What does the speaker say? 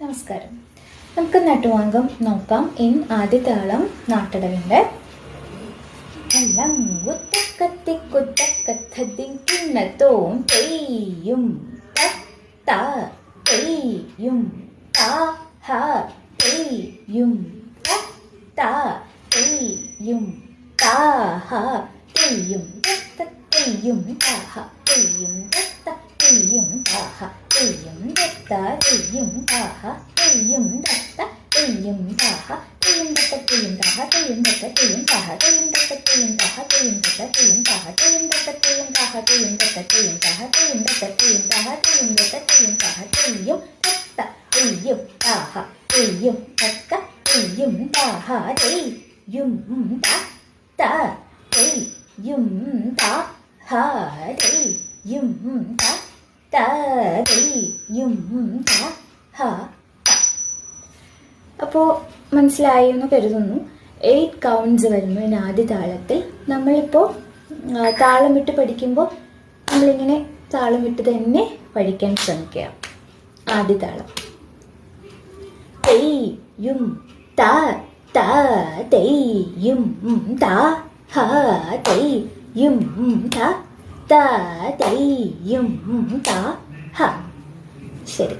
നമസ്കാരം. നമുക്ക് നട്ടുവാങ്കം നോക്കാം. ആദ്യ താളം നാട്ടടവിൻ്റെ ും തെയ്യും തെയ്യും തെയ്യും തെയ്യും തെയ്യും തെയ്യും തെയ്യും തെയ്യും തെയ്യും തെയ്യും തെയ്യും തെയ്യും അപ്പോൾ മനസ്സിലായി എന്ന് കരുതുന്നു. 8 കൗണ്ട്സ് വരുന്നു ആദ്യ താളത്തിൽ. നമ്മളിപ്പോൾ താളം വിട്ട് പഠിക്കുമ്പോൾ നമ്മളിങ്ങനെ താളം വിട്ട് തന്നെ പഠിക്കാൻ ശ്രമിക്കുക. ആദ്യ താളം തെയ്യും തെയ്യും തെയ്യും തെയ്യും. ശരി.